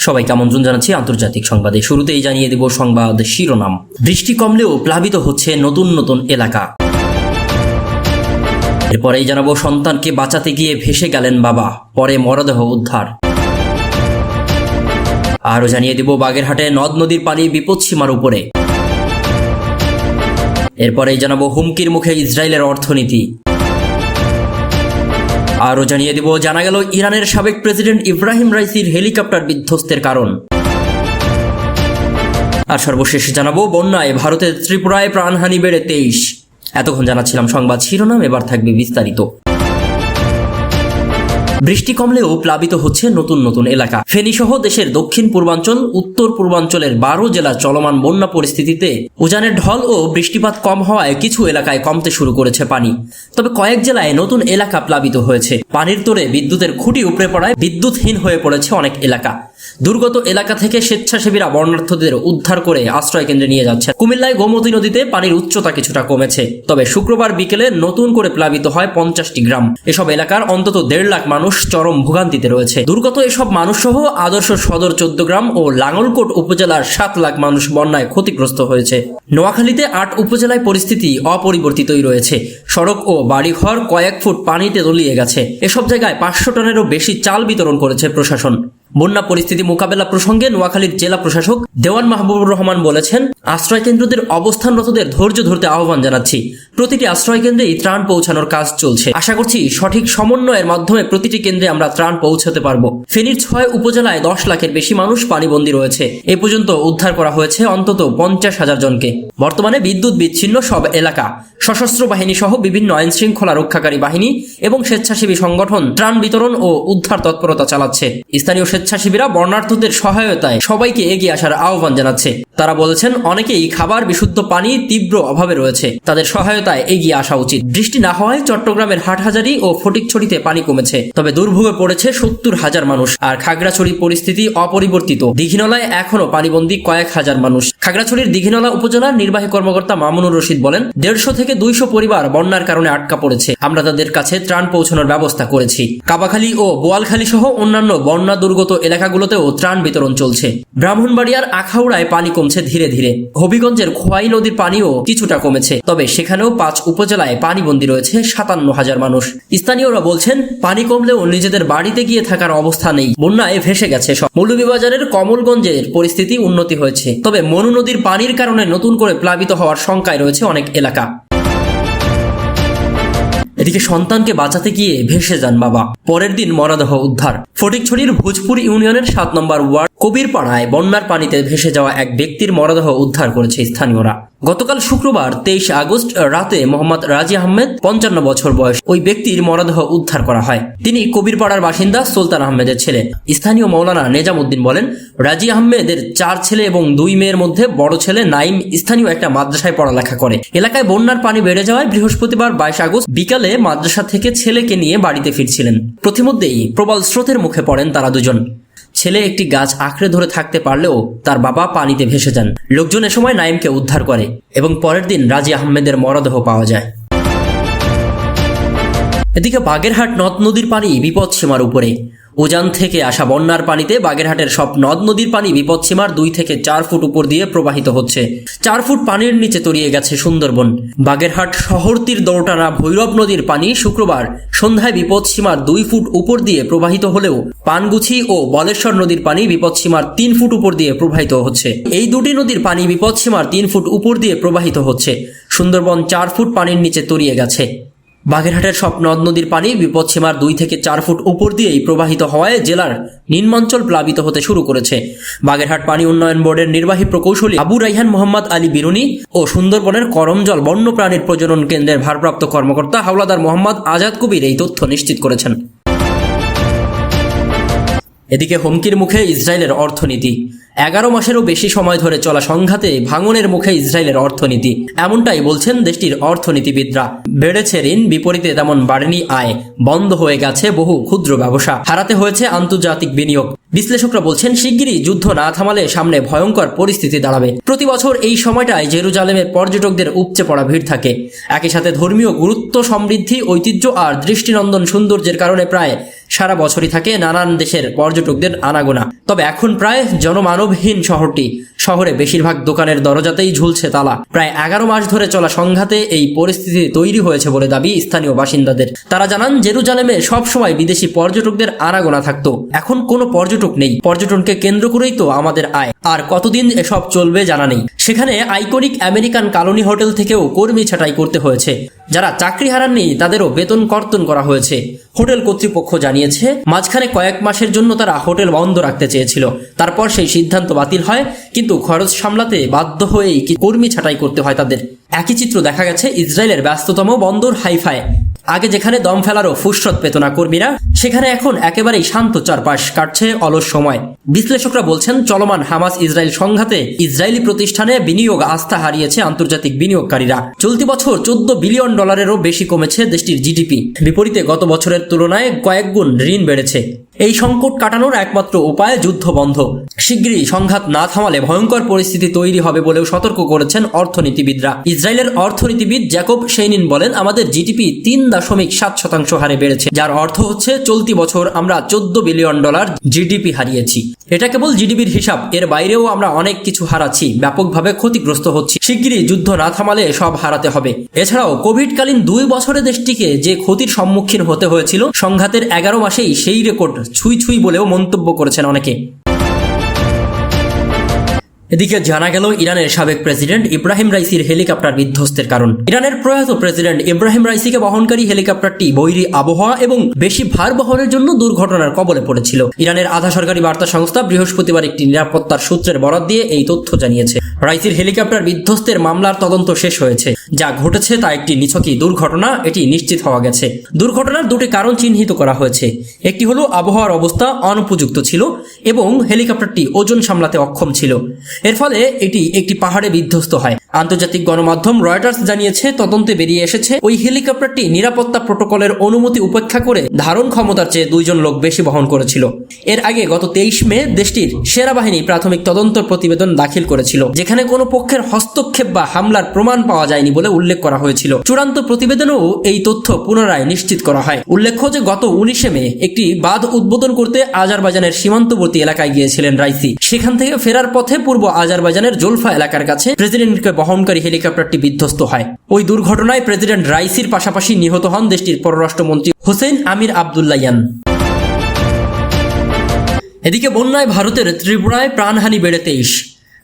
সবাইকে আমন্ত্রণ জানাচ্ছি আন্তর্জাতিক সংবাদে। শুরুতেই জানিয়ে দেব সংবাদ শিরোনাম। বৃষ্টি কমলেও প্লাবিত হচ্ছে নতুন নতুন এলাকা। এরপরেই জানাবো সন্তানকে বাঁচাতে গিয়ে ভেসে গেলেন বাবা, পরে মরদেহ উদ্ধার। আরও জানিয়ে দেব বাগেরহাটে নদ নদীর পানি বিপদসীমার উপরে। এরপরেই জানাবো হুমকির মুখে ইসরায়েলের অর্থনীতি। আরও জানিয়ে দেব জানা গেল ইরানের সাবেক প্রেসিডেন্ট ইব্রাহিম রাইসির হেলিকপ্টার বিধ্বস্তের কারণ। আর সর্বশেষ জানাবো বন্যায় ভারতের ত্রিপুরায় প্রাণহানি বেড়ে 23। এতক্ষণ জানাচ্ছিলাম সংবাদ শিরোনাম, এবার থাকবে বিস্তারিত। বৃষ্টি কমলেও প্লাবিত হচ্ছে নতুন নতুন এলাকা। ফেনী সহ দেশের দক্ষিণ পূর্বাঞ্চল, উত্তর পূর্বাঞ্চলের 12 জেলার চলমান বন্যা পরিস্থিতিতে উজানের ঢল ও বৃষ্টিপাত কম হওয়ায় কিছু এলাকায় কমতে শুরু করেছে পানি। তবে কয়েক জেলায় নতুন এলাকা প্লাবিত হয়েছে। পানির তোড়ে বিদ্যুতের খুঁটি উপড়ে পড়ায় বিদ্যুৎহীন হয়ে পড়েছে অনেক এলাকা। দুর্গত এলাকা থেকে স্বেচ্ছাসেবীরা বন্যার্থদের উদ্ধার করে আশ্রয় কেন্দ্রে নিয়ে যাচ্ছে। কুমিল্লায় গোমতী নদীতে পানির উচ্চতা কিছুটা কমেছে, তবে শুক্রবার বিকেলে নতুন করে প্লাবিত হয় 50টি গ্রাম। এসব এলাকার অন্তত 1.5 লাখ মানুষ চরম ভোগান্তিতে রয়েছে। দুর্গত এসব মানুষ সহ আদর্শ সদর 14 গ্রাম ও লাঙ্গলকোট উপজেলার 7 লাখ মানুষ বন্যায় ক্ষতিগ্রস্ত হয়েছে। নোয়াখালীতে 8 উপজেলায় পরিস্থিতি অপরিবর্তিতই রয়েছে। সড়ক ও বাড়িঘর কয়েক ফুট পানিতে তলিয়ে গেছে। এসব জায়গায় 500 টনেরও বেশি চাল বিতরণ করেছে প্রশাসন। বন্যা পরিস্থিতি মোকাবেলা প্রসঙ্গে নোয়াখালীর জেলা প্রশাসক দেওয়ান মাহবুবুর রহমান বলেছেন, আশ্রয় কেন্দ্রদের অবস্থানরতদের ধৈর্য ধরতে আহ্বান জানাচ্ছি। প্রতিটি আশ্রয় কেন্দ্রেই ত্রাণ পৌঁছানোর কাজ চলছে। আশা করছি সঠিক সমন্বয়ের মাধ্যমে প্রতিটি কেন্দ্রে আমরা ত্রাণ পৌঁছাতে পারবো। ফেনীর 6 উপজেলায় 10 লাখের বেশি মানুষ পানিবন্দী রয়েছে। এ পর্যন্ত উদ্ধার করা হয়েছে অন্তত 50,000 জনকে। বর্তমানে বিদ্যুৎ বিচ্ছিন্ন সব এলাকা। সশস্ত্র বাহিনী সহ বিভিন্ন আইন শৃঙ্খলা রক্ষাকারী বাহিনী এবং স্বেচ্ছাসেবী সংগঠন ত্রাণ বিতরণ ও উদ্ধার তৎপরতা চালাচ্ছে। স্থানীয় স্বেচ্ছাসেবীরা বন্যার্থদের সহায়তায় সবাইকে এগিয়ে আসার আহ্বান জানাচ্ছে। তারা বলেছেন, অনেকেই খাবার, বিশুদ্ধ পানি তীব্র অভাবে রয়েছে, তাদের সহায়তায় এগিয়ে আসা উচিত। বৃষ্টি না হওয়ায় চট্টগ্রামের হাটহাজারী ও ফটিকছড়িতে পানি কমেছে, তবে দুর্ভোগে পড়েছে 70,000 মানুষ। আর খাগড়াছড়ি পরিস্থিতি অপরিবর্তিত। দীঘিনালায় এখনো পানিবন্দী কয়েক হাজার মানুষ। খাগড়াছড়ির দীঘিনালা উপজেলার নির্বাহী কর্মকর্তা মামুনুর রশিদ বলেন, 150 থেকে 200 পরিবার বন্যার কারণে আটকা পড়েছে। আমরা তাদের কাছে ত্রাণ পৌঁছানোর ব্যবস্থা করেছি। কাবাখালী ও বোয়ালখালী সহ অন্যান্য বন্যা দুর্গত এলাকাগুলোতেও ত্রাণ বিতরণ চলছে। ব্রাহ্মণবাড়িয়ার আখাউড়ায় পানি কমছে ধীরে ধীরে। হবিগঞ্জের খোয়াই নদীর পানিও কিছুটা কমেছে, তবে সেখানেও 5 উপজেলায় পানিবন্দী রয়েছে 57,000 মানুষ। স্থানীয়রা বলছেন, পানি কমলেও নিজেদের বাড়িতে গিয়ে থাকার অবস্থা নেই। বন্যায় ভেসে গেছে সব। মৌলভীবাজারের কমলগঞ্জের পরিস্থিতি উন্নতি হয়েছে, তবে মনু নদীর পানির কারণে নতুন করে প্লাবিত হওয়ার শঙ্কায় রয়েছে অনেক এলাকা। এদিকে সন্তানকে বাঁচাতে গিয়ে ভেসে যান বাবা, পরের দিন মরদেহ উদ্ধার। ফটিকছড়ির ভোজপুর ইউনিয়নের 7 নম্বর ওয়ার্ড কবিরপাড়ায় বন্যার পানিতে ভেসে যাওয়া এক ব্যক্তির মরদেহ উদ্ধার করেছে স্থানীয়রা। গতকাল শুক্রবার 23 আগস্ট রাতে মোহাম্মদ রাজি আহমেদ, 55 বছর বয়স, ওই ব্যক্তির মরদেহ উদ্ধার করা হয়। তিনি কবিরপাড়ার বাসিন্দা সুলতান আহমেদের ছেলে। স্থানীয় মৌলানা নেজাম উদ্দিন বলেন, রাজি আহমেদের 4 ছেলে এবং 2 মেয়ের মধ্যে বড় ছেলে নাইম স্থানীয় একটা মাদ্রাসায় পড়ালেখা করে। এলাকায় বন্যার পানি বেড়ে যাওয়ায় বৃহস্পতিবার 22 আগস্ট বিকালে মাদ্রাসা থেকে ছেলেকে নিয়ে বাড়িতে ফিরছিলেন। প্রতিমধ্যেই প্রবল স্রোতের মুখে পড়েন তারা দুজন। ছেলে একটি গাছ আঁকড়ে ধরে থাকতে পারলেও তার বাবা পানিতে ভেসে যান। লোকজন এ সময় নাইমকে উদ্ধার করে এবং পরের দিন রাজি আহমেদের মরদেহ পাওয়া যায়। এদিকে বাগেরহাট নদ নদীর পানি বিপদসীমার উপরে। উজান থেকে আসা বন্যার পানিতে বাগেরহাটের সব নদ নদীর পানি বিপদসীমার 2 থেকে 4 ফুট উপর দিয়ে প্রবাহিত হচ্ছে। 4 ফুট পানির নিচে তলিয়ে গেছে সুন্দরবন। বাগেরহাট শহরটির দৌড়টানা ভৈরব নদীর পানি শুক্রবার সন্ধ্যায় বিপদসীমার 2 ফুট উপর দিয়ে প্রবাহিত হলেও পানগুছি ও বলেশ্বর নদীর পানি বিপদসীমার 3 ফুট উপর দিয়ে প্রবাহিত হচ্ছে। এই দুটি নদীর পানি বিপদসীমার 3 ফুট উপর দিয়ে প্রবাহিত হচ্ছে। সুন্দরবন 4 ফুট পানির নিচে তলিয়ে গেছে। বাগেরহাটের সব নদ নদীর পানি বিপদসীমার 2 থেকে 4 ফুট উপর দিয়েই প্রবাহিত হওয়ায় জেলার নিম্নাঞ্চল প্লাবিত হতে শুরু করেছে। বাগেরহাট পানি উন্নয়ন বোর্ডের নির্বাহী প্রকৌশলী আবু রাইহান মোহাম্মদ আলী বিরুনি ও সুন্দরবনের করমজল বন্যপ্রাণীর প্রজনন কেন্দ্রের ভারপ্রাপ্ত কর্মকর্তা হাওলাদার মোহাম্মদ আজাদ কবির এই তথ্য নিশ্চিত করেছেন। এদিকে হুমকির মুখে ইসরায়েলের অর্থনীতি। 11 মাসেরও বেশি সময় ধরে চলা সংঘাতে ভাঙনের মুখে ইসরায়েলের অর্থনীতি, এমনটাই বলছেন দেশটির অর্থনীতিবিদরা। বেড়েছে ঋণ, বিপরীতে তেমন বাড়েনি আয়। বন্ধ হয়ে গেছে বহু ক্ষুদ্র ব্যবসা। হারাতে হয়েছে আন্তর্জাতিক বিনিয়োগ। বিশ্লেষকরা বলছেন শিগগিরই যুদ্ধ না থামালে সামনে ভয়ঙ্কর পরিস্থিতি দাঁড়াবে। প্রতি বছর এই সময়টায় জেরুজালেমের পর্যটকদের উপচে পড়া ভিড় থাকে। একই সাথে ধর্মীয় গুরুত্ব, সমৃদ্ধি, ঐতিহ্য আর দৃষ্টিনন্দন সৌন্দর্যের কারণে প্রায় সারা বছরই থাকে নানান দেশের পর্যটকদের আনাগোনা। তবে এখন প্রায় জনমানবহীন শহরে বেশিরভাগ দোকানের দরজাতেই ঝুলছে তালা। প্রায় 11 মাস ধরে চলা সংঘাতে এই পরিস্থিতি তৈরি হয়েছে বলে দাবি স্থানীয় বাসিন্দাদের। তারা জানান জেরুজালেমে সবসময় বিদেশি পর্যটকদের আনাগোনা থাকতো, এখন কোনো পর্যটক নেই। পর্যটনকে কেন্দ্র করেই তো আমাদের আয়, আর কতদিন এসব চলবে জানা নেই। সেখানে আইকনিক আমেরিকান কলোনি হোটেল থেকেও কর্মী ছাঁটাই করতে হয়েছে। যারা চাকরি হারাননি তাদেরও বেতন কর্তন করা হয়েছে। হোটেল কর্তৃপক্ষ জানিয়েছে মাঝখানে কয়েক মাসের জন্য তারা হোটেল বন্ধ রাখতে চেয়েছিল, তারপর সেই সিদ্ধান্ত বাতিল হয়, কিন্তু খরচ সামলাতে বাধ্য হয়েই কর্মী ছাঁটাই করতে হয় তাদের। একই চিত্র দেখা গেছে ইসরায়েলের ব্যস্ততম বন্দর হাইফায়। আগে যেখানে দম ফেলারও ফুরসত পেত না কর্মীরা, সেখানে এখন একেবারেই শান্ত চারপাশ, কাটছে অলস সময়। বিশ্লেষকরা বলছেন চলমান হামাস ইসরায়েল সংঘাতে ইসরায়েলি প্রতিষ্ঠানে বিনিয়োগ আস্থা হারিয়েছে আন্তর্জাতিক বিনিয়োগকারীরা। চলতি বছর $14 বিলিয়ন বেশি কমেছে দেশটির জিডিপি। বিপরীতে গত বছরের তুলনায় কয়েক গুণ ঋণ বেড়েছে। এই সংকট কাটানোর একমাত্র উপায় যুদ্ধ বন্ধ। শিগগিরই সংঘাত না থামালে ভয়ঙ্কর পরিস্থিতি তৈরি হবে বলেও সতর্ক করেছেন অর্থনীতিবিদরা। ইসরায়েলের অর্থনীতিবিদ জ্যাকব শেইনিন বলেন, আমাদের জিডিপি 3.7% হারে বেড়েছে, যার অর্থ হচ্ছে চলতি বছর আমরা $14 বিলিয়ন জিডিপি হারিয়েছি। এটা কেবল জিডিপির হিসাব, এর বাইরেও আমরা অনেক কিছু হারাচ্ছি, ব্যাপকভাবে ক্ষতিগ্রস্ত হচ্ছি। শিগগিরই যুদ্ধ না থামালে সব হারাতে হবে। এছাড়াও কোভিডকালীন 2 বছরে দেশটিকে যে ক্ষতির সম্মুখীন হতে হয়েছিল, সংঘাতের 11 মাসেই সেই রেকর্ড ছুঁই বলেও মন্তব্য করেছেন অনেকে। এদিকে জানা গেল ইরানের সাবেক প্রেসিডেন্ট ইব্রাহিম রাইসির হেলিকপ্টার বিধ্বস্তের কারণ। ইরানের প্রয়াত প্রেসিডেন্ট ইব্রাহিম রাইসিকে বহনকারী হেলিকপ্টারটি বৈরী আবহাওয়া এবং বেশি ভার বহনের জন্য দুর্ঘটনার কবলে পড়েছিল। ইরানের আধা সরকারি বার্তা সংস্থা বৃহস্পতিবার একটি নিরাপত্তার সূত্রের বরাত দিয়ে এই তথ্য জানিয়েছে। রাইসির হেলিকপ্টার বিধ্বস্তের মামলার তদন্ত শেষ হয়েছে। যা ঘটেছে তা একটি নিছকই দুর্ঘটনা, এটি নিশ্চিত হওয়া গেছে। দুর্ঘটনার দুটি কারণ চিহ্নিত করা হয়েছে। একটি হলো আবহাওয়ার অবস্থা অনুপযুক্ত ছিল এবং হেলিকপ্টারটি ওজন সামলাতে অক্ষম ছিল। এর ফলে এটি একটি পাহাড়ে বিধ্বস্ত হয়। আন্তর্জাতিক গণমাধ্যম রয়টার্স জানিয়েছে, তদন্তে বেরিয়ে এসেছে ওই হেলিকপ্টারটি নিরাপত্তা প্রোটোকলের অনুমতি উপেক্ষা করে ধারণ ক্ষমতার চেয়ে 2 জন লোক বেশি বহন করেছিল। এর আগে গত 23 মে দেশটির সেনাবাহিনী প্রাথমিক তদন্ত প্রতিবেদন দাখিল করেছিল, যেখানে কোনো পক্ষের হস্তক্ষেপ বা হামলার প্রমাণ পাওয়া যায়নি বলে উল্লেখ করা হয়েছিল। চূড়ান্ত প্রতিবেদনেও এই তথ্য পুনরায় নিশ্চিত করা হয়। উল্লেখ্য যে গত 19 মে একটি বাঁধ উদ্বোধন করতে আজারবাইজানের সীমান্তবর্তী এলাকায় গিয়েছিলেন রাইসি। সেখান থেকে ফেরার পথে পূর্ব আজারবাইজানের জোলফা এলাকার কাছে প্রেসিডেন্টকে বহনকারী হেলিকপ্টারটি বিধ্বস্ত হয়। ওই দুর্ঘটনায় প্রেসিডেন্ট রাইসির পাশাপাশি নিহত হন দেশটির পররাষ্ট্রমন্ত্রী হোসেন আমির আবদুল্লাহিয়ান। এদিকে বন্যায় ভারতের ত্রিপুরায় প্রাণহানি বেড়ে 23।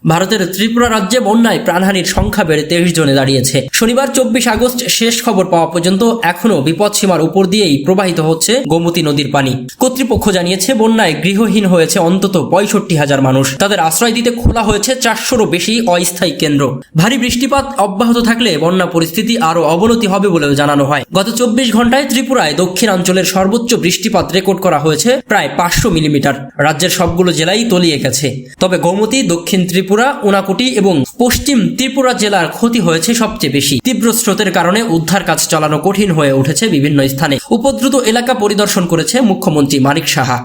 ভারতের ত্রিপুরা রাজ্যে বন্যায় প্রাণহানির সংখ্যা বেড়ে 23 জনে দাঁড়িয়েছে। শনিবার 24 আগস্ট শেষ খবর পাওয়া পর্যন্ত এখনও বিপদসীমার উপর দিয়েই প্রবাহিত হচ্ছে গোমতী নদীর পানি। কর্তৃপক্ষ জানিয়েছে বন্যায় গৃহহীন হয়েছে অন্তত 65,000 মানুষ। তাদের আশ্রয় দিতে খোলা হয়েছে 400রও বেশি অস্থায়ী কেন্দ্র। ভারী বৃষ্টিপাত অব্যাহত থাকলে বন্যা পরিস্থিতি আরও অবনতি হবে বলেও জানানো হয়। গত 24 ঘন্টায় ত্রিপুরায় দক্ষিণাঞ্চলের সর্বোচ্চ বৃষ্টিপাত রেকর্ড করা হয়েছে প্রায় 500 মিলিমিটার। রাজ্যের সবগুলো জেলাই তলিয়ে গেছে। তবে গোমতী, দক্ষিণ ত্রিপুরা, ঊনাকোটি এবং পশ্চিম ত্রিপুরা জেলার ক্ষতি হয়েছে সবচেয়ে বেশি। তীব্র স্রোতের কারণে উদ্ধার কাজ চালানো কঠিন হয়ে উঠেছে বিভিন্ন স্থানে। উপদ্রুত এলাকা পরিদর্শন করেছে মুখ্যমন্ত্রী মানিক সাহা।